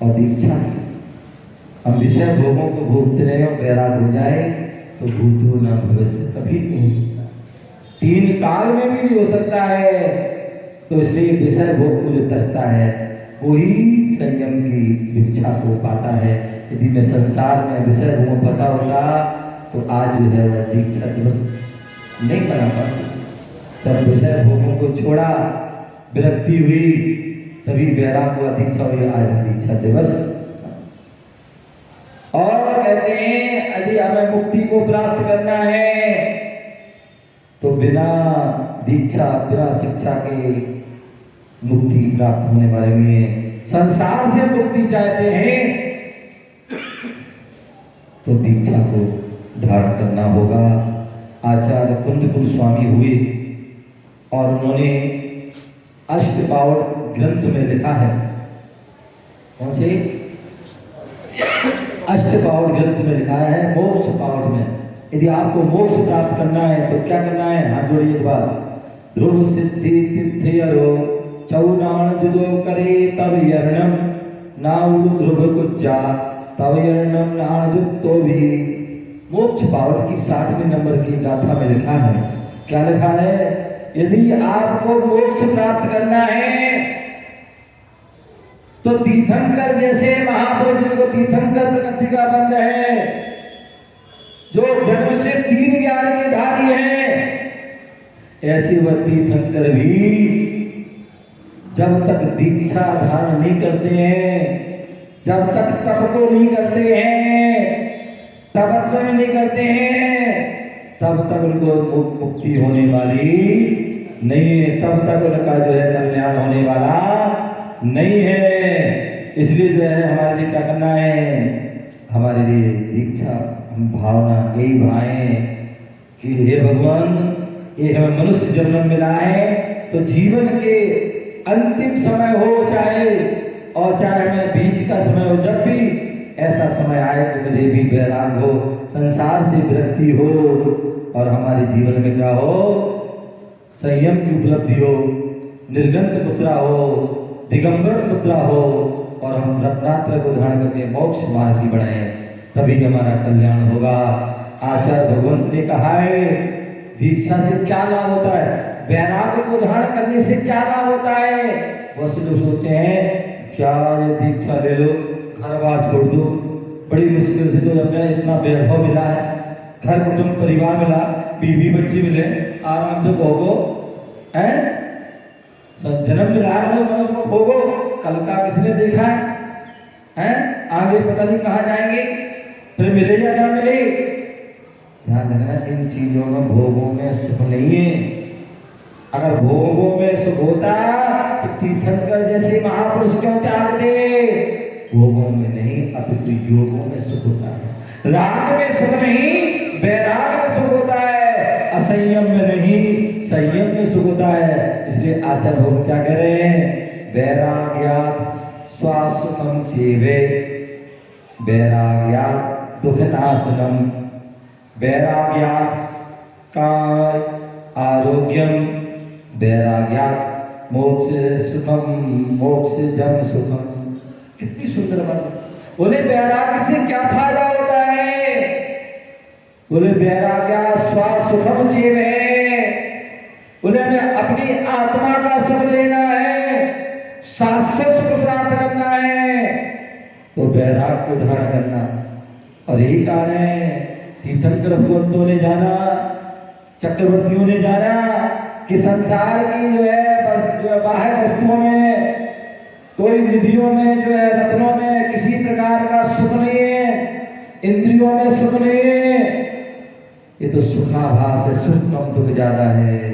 और दीक्षा। हम विषय भोगों को भोगते रहे और वैराग हो जाए तो भूतो न भविष्य कभी नहीं हो सकता, 3 काल में भी नहीं हो सकता है। तो इसलिए विषय भोग को जो तजता है वही संयम की दीक्षा को पाता है। यदि मैं संसार में विषय भोग में फंसा होगा तो आज जो है वह दीक्षा दिवस नहीं बना पाती। तब विषय भोगों को छोड़ा, विरक्ति हुई, तभी वैराग को दीक्षा हुई, आज दीक्षा दिवस। और कहते हैं यदि हमें मुक्ति को प्राप्त करना है तो बिना दीक्षा बिना शिक्षा के मुक्ति प्राप्त होने वाले में संसार से मुक्ति चाहते हैं तो दीक्षा को धारण करना होगा। आचार्य कुंद स्वामी हुए और उन्होंने अष्टपावड़ ग्रंथ में लिखा है। कौन से अष्टपावड़ ग्रंथ में लिखा है? मोक्ष पावड़ में। यदि आपको मोक्ष प्राप्त करना है तो क्या करना है? हाथ जोड़िए एक बार। ध्रुव सिद्धि तीर्थयरो चौनान जुदो करे तब यर्णम नाउड ध्रुव कुज्जा तब यर्णम नाण जुत्तो भी। मोक्ष पावड़ की 60वें नंबर की गाथा में लिखा है। क्या लिखा है? यदि आपको मोक्ष प्राप्त करना है तो तीर्थंकर जैसे महापुरुष जिनको तीर्थंकर प्रकृति का बंध है, जो जन्म से 3 ज्ञान के धारी हैं, ऐसे वह तीर्थंकर भी जब तक दीक्षा धारण नहीं करते हैं, जब तक तप को नहीं करते हैं, तपस्या नहीं करते हैं, तब तक उनको मुक्ति होने वाली नहीं है, तब तक उनका जो है कल्याण होने वाला नहीं है। इसलिए जो है हमारे लिए क्या करना है? हमारे लिए दीक्षा हम भावना यही भाएं कि हे भगवान, ये हमें मनुष्य जन्म मिला है तो जीवन के अंतिम समय हो चाहे और चाहे हमें बीच का समय हो, जब भी ऐसा समय आए तो मुझे भी वैराग हो, संसार से विरक्ति हो और हमारे जीवन में क्या हो? संयम की उपलब्धि हो, निर्गंत मुद्रा हो, दिगंबर मुद्रा हो और हम रत्नात्र को धारण करके मोक्ष मार्ग की बढ़ाएं, तभी हमारा कल्याण होगा। आचार्य भगवंत ने कहा है दीक्षा से क्या लाभ होता है, वैराग्य को धारण करने से क्या लाभ होता है। बहुत से लोग सोचते हैं क्या ये दीक्षा ले लो, घर बार छोड़ दो, बड़ी मुश्किल से तो अपना इतना वैभव मिला है, घर कुटुंब परिवार मिला, बीवी बच्चे मिले, आराम से भोगो, है जन्म मिला है मनुष्य को भोगो, कल का किसने देखा है? आगे पता नहीं कहाँ जाएंगे, फिर मिले या ना मिले। ध्यान रखना, इन चीजों में भोगों में सुख नहीं है। अगर भोगों में सुख होता तो तीर्थंकर जैसे महापुरुष क्यों त्याग दे? भोगों में नहीं अपितु योगों में सुख होता है। राग में सुख नहीं, वैराग में सुख होता है। असंयम में नहीं, संयम में सुख होता है। इसलिए आचार्य भगवान क्या कह रहे हैं? वैराग्यात् स्वासुखम चेवे, वैराग्यात् दुखनाशनम, वैराग्यात् काय आरोग्यम, वैराग्यात् मोक्ष सुखम, मोक्ष जम सुखम। कितनी सुंदर बात। बोले वैराग्य से क्या फायदा होता है? बोले वैराग्यात् स्वासुखम चेवे, बोले हमें अपनी आत्मा का सुख लेना है, शाश्वत सुख प्राप्त करना है तो वैराग को धारण करना। और यही कारण है तीर्थंकर भगवंतों ने जाना, चक्रवर्तियों ने जाना कि संसार की जो है बाह्य वस्तुओं में, कोई निधियों में, जो है रत्नों में किसी प्रकार का सुख नहीं है, इंद्रियों में सुख नहीं है, ये तो सुखाभास है, सुख कम दुख ज्यादा है।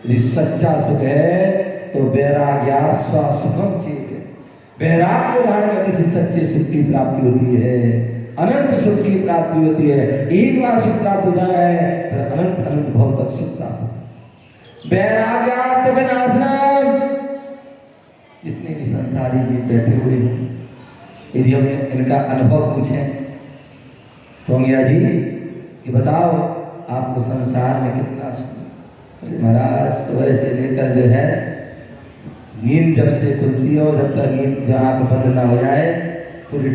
यदि सच्चा सुख है तो वैराग्यात् स्वासुखम चेवे, वैराग को धारण करने से सच्चे सुख की प्राप्ति होती है, अनंत सुख की प्राप्ति होती है। एक बार सुख प्राप्त हो जाए फिर अनंत अनंत भव तक सुख प्राप्त। वैराग्यात् दुखनाशनम। जितने भी संसारी जी बैठे हुए हैं, यदि हम इनका अनुभव पूछें तो जी कि बताओ आपको संसार में कितना सुख? महाराज सुबह से लेकर जो है नींद जब से खुलती है और जब तक नींद आँख बंद ना हो जाए पूरी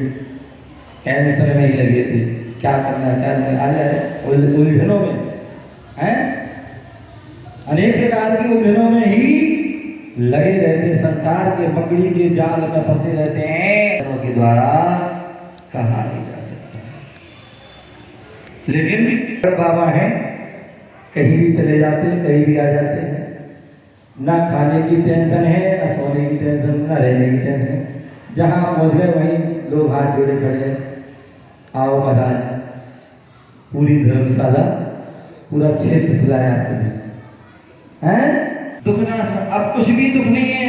टेंशन में ही लगी थी, क्या करना है आ जाए उलझनों में हैं, अनेक प्रकार की उलझनों में ही लगे रहते, संसार के मकड़ी के जाल में फंसे रहते हैं, के द्वारा कहा नहीं जा सकता। लेकिन बाबा हैं, कहीं भी चले जाते हैं, कहीं भी आ जाते हैं, ना खाने की टेंशन है, ना सोने की टेंशन, ना रहने की टेंशन, जहां पहुंच गए वहीं लोग हाथ जोड़े खड़े हैं, आओ महाराज, पूरी धर्मशाला, पूरा क्षेत्र खिलाया आपको हैं, दुख ना, अब कुछ भी दुख नहीं है।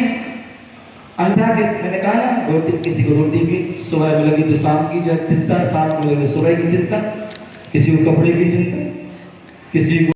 अन्यथा मैंने कहा ना, रोटी किसी को रोटी की सुबह में लगी तो शाम की जो चिंता, शाम में लगी सुबह की चिंता, किसी को कपड़े की चिंता, किसी को